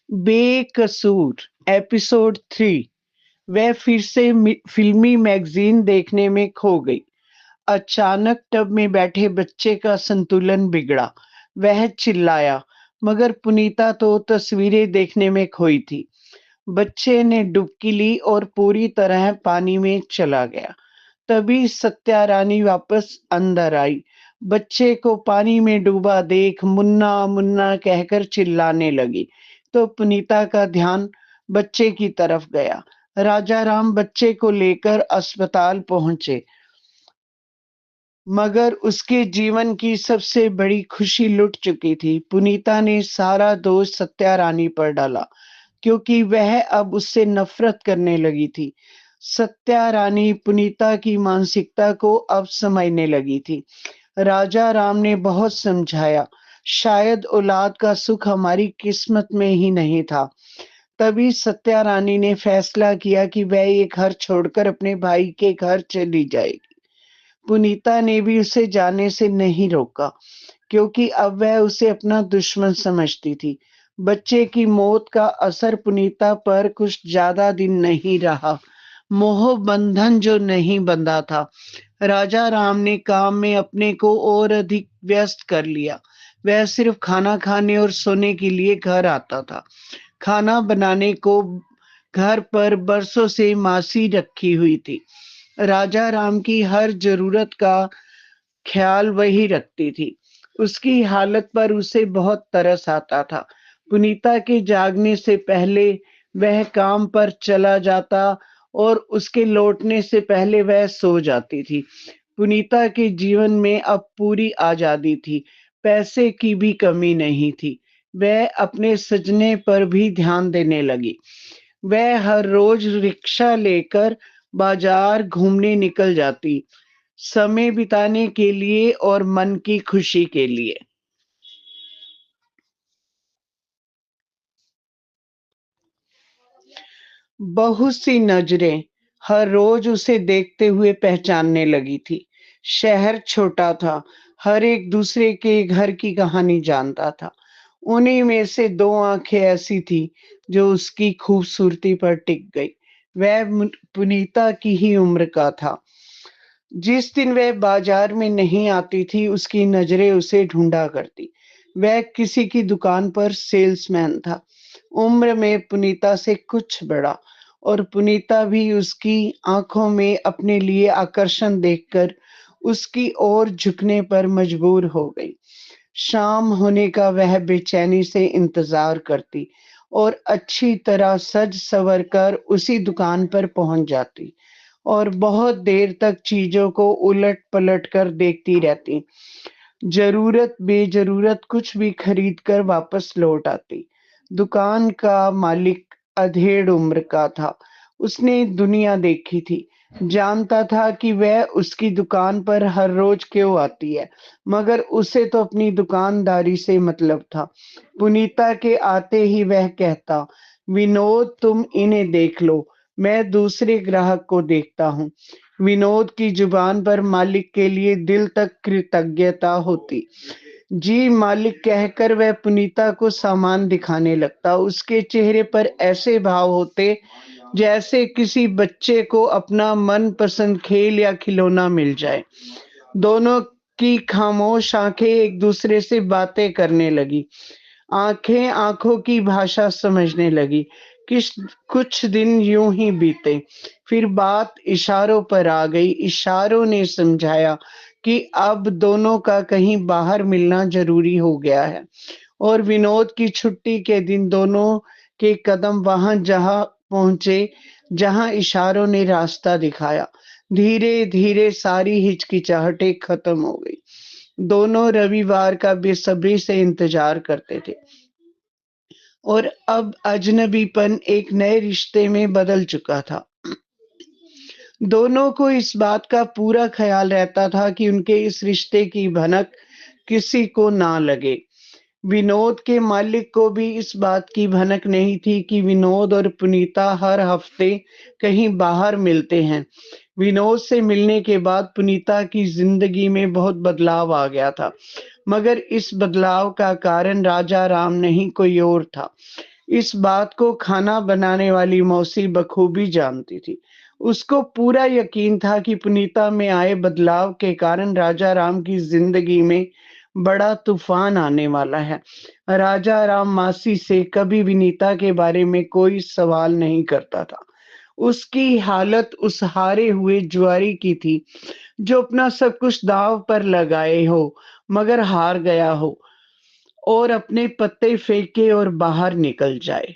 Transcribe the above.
बेकसूर एपिसोड 3। वह फिर से फिल्मी मैगजीन देखने में खो गई। अचानक टब में बैठे बच्चे का संतुलन बिगड़ा। वह चिल्लाया, मगर पुनीता तो तस्वीरें देखने में खोई थी। बच्चे ने डुबकी ली और पूरी तरह पानी में चला गया। तभी सत्या रानी वापस अंदर आई। बच्चे को पानी में डूबा देख मुन्ना मुन्ना कहकर चिल्लाने लगी, तो पुनीता का ध्यान बच्चे की तरफ गया। राजा राम बच्चे को लेकर अस्पताल पहुंचे, मगर उसके जीवन की सबसे बड़ी खुशी लुट चुकी थी। पुनीता ने सारा दोष सत्या रानी पर डाला, क्योंकि वह अब उससे नफरत करने लगी थी। सत्या रानी पुनीता की मानसिकता को अब समझने लगी थी। राजा राम ने बहुत समझाया, शायद औलाद का सुख हमारी किस्मत में ही नहीं था। तभी सत्या रानी ने फैसला किया कि वह ये घर छोड़कर अपने भाई के घर चली जाएगी। पुनीता ने भी उसे जाने से नहीं रोका, क्योंकि अब वह उसे अपना दुश्मन समझती थी। बच्चे की मौत का असर पुनीता पर कुछ ज्यादा दिन नहीं रहा। मोह बंधन जो नहीं बंधा था। राजा राम ने काम में अपने को और अधिक व्यस्त कर लिया। वह सिर्फ खाना खाने और सोने के लिए घर आता था। खाना बनाने को घर पर बरसों से मासी रखी हुई थी। राजा राम की हर जरूरत का ख्याल वही रखती थी। उसकी हालत पर उसे बहुत तरस आता था। पुनीता के जागने से पहले वह काम पर चला जाता और उसके लौटने से पहले वह सो जाती थी। पुनीता के जीवन में अब पूरी आजादी थी। पैसे की भी कमी नहीं थी। वह अपने सजने पर भी ध्यान देने लगी। वह हर रोज रिक्शा लेकर बाजार घूमने निकल जाती, समय बिताने के लिए और मन की खुशी के लिए। बहुत सी नजरें हर रोज उसे देखते हुए पहचानने लगी थी। शहर छोटा था, हर एक दूसरे के घर की कहानी जानता था। उन्हीं में से दो आंखें ऐसी थी जो उसकी खूबसूरती पर टिक गई। वह पुनीता की ही उम्र का था। जिस दिन वह बाजार में नहीं आती थी, उसकी नजरें उसे ढूंढा करती। वह किसी की दुकान पर सेल्समैन था, उम्र में पुनीता से कुछ बड़ा, और पुनीता भी उसकी आंखों में अपने लिए आकर्षण देखकर उसकी ओर झुकने पर मजबूर हो गई। शाम होने का वह बेचैनी से इंतजार करती और अच्छी तरह सज सवर कर उसी दुकान पर पहुंच जाती और बहुत देर तक चीजों को उलट पलट कर देखती रहती। जरूरत बेजरूरत कुछ भी खरीद कर वापस लौट आती। दुकान का मालिक अधेड़ उम्र का था। उसने दुनिया देखी थी, जानता था कि वह उसकी दुकान पर हर रोज क्यों आती है, मगर उसे तो अपनी दुकानदारी से मतलब था। पुनीता के आते ही वह कहता, विनोद तुम इन्हें देख लो, मैं दूसरे ग्राहक को देखता हूँ। विनोद की जुबान पर मालिक के लिए दिल तक कृतज्ञता होती। जी मालिक कहकर वह पुनीता को सामान दिखाने लगता। उसके चेहरे पर ऐसे भाव होते जैसे किसी बच्चे को अपना मनपसंद खेल या खिलौना मिल जाए। दोनों की खामोश आंखें एक दूसरे से बातें करने लगी। आंखें आंखों की भाषा समझने लगी। किस कुछ दिन यूं ही बीते, फिर बात इशारों पर आ गई। इशारों ने समझाया कि अब दोनों का कहीं बाहर मिलना जरूरी हो गया है, और विनोद की छुट्टी के दिन दोनों के कदम वहां जहां पहुंचे जहां इशारों ने रास्ता दिखाया। धीरे धीरे सारी हिचकिचाहटें खत्म हो गई। दोनों रविवार का बेसब्री से इंतजार करते थे, और अब अजनबीपन एक नए रिश्ते में बदल चुका था। दोनों को इस बात का पूरा ख्याल रहता था कि उनके इस रिश्ते की भनक किसी को ना लगे। विनोद के मालिक को भी इस बात की भनक नहीं थी कि विनोद और पुनीता हर हफ्ते कहीं बाहर मिलते हैं। विनोद से मिलने के बाद पुनीता की ज़िंदगी में बहुत बदलाव आ गया था, मगर इस बदलाव का कारण राजा राम नहीं कोई और था। इस बात को खाना बनाने वाली मौसी बखूबी जानती थी। उसको पूरा यकीन था कि पुनीता में आए बदलाव के कारण राजा राम की ज़िंदगी में बड़ा तूफ़ान आने वाला है। राजा राम मासी से कभी विनीता के बारे में कोई सवाल नहीं करता था। उसकी हालत उस हारे हुए जुआरी की थी, जो अपना सब कुछ दाँव पर लगाए हो, मगर हार गया हो और अपने पत्ते फेंके और बाहर निकल जाए।